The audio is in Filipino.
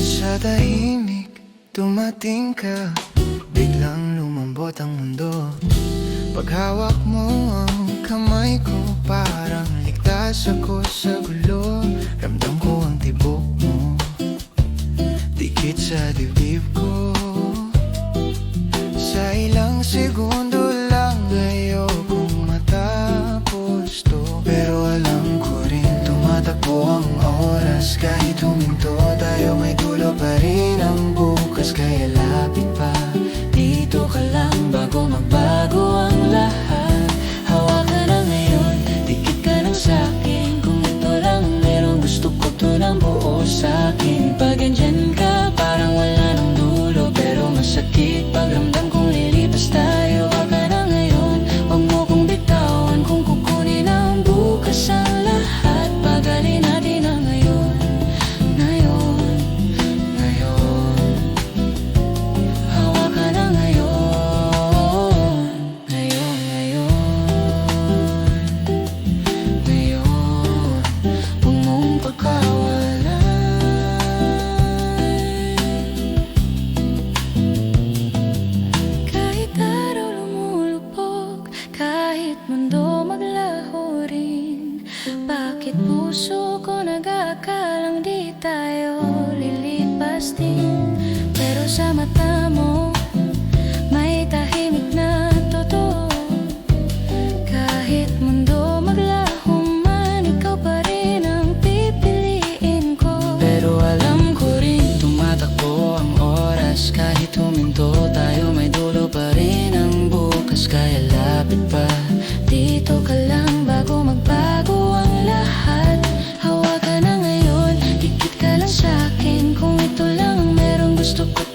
Sa tahimik, dumating ka, biglang lumambot ang mundo. Paghawak mo ang kamay ko, parang ligtas ako sa gulo. Ramdam ko ang tibok mo, dikit sa dibdib ko. Sa ilang segundo lang, ayokong matapos to. Pero alam ko rin, tumatakbo ang oras. Kahit huminto tayo, may dulo pa rin ang bukas. Kaya lapit pa, dito ka lang bago magbago ang lahat. Hawakan na ngayon, dikit ka lang sa'kin. Kung ito lang merong gusto ko, to ng buo sa'kin. Pag andyan ka, parang wala nang dulo. Pero masakit pagramdam kong lilipas tayo. Hawakan na ngayon, huwag mo kong bitawan. Kung kukunin ang bukas ang lahat, pagalin natin ang ngayon. Ngayon, ngayon. Hawakan na ngayon. Ngayon, ngayon. Ngayon, huwag mong pagkawalan. Kahit araw lumulupok, kahit mundo maglaho rin, bakit puso ko nag-aakalang di tayo lilipas din? Pero sa mata mo, may tahimik na totoo. Kahit mundo maglaho man, ikaw pa rin ang pipiliin ko. Pero alam ko rin, tumatakbo ang oras. Kahit huminto tayo, may dulo pa rin ang bukas. Kaya lapit pa, dito ka lang bago magbago ang lahat. Hawakan na ngayon, dikit ka lang sa'kin. Kung ito lang merong gusto ko,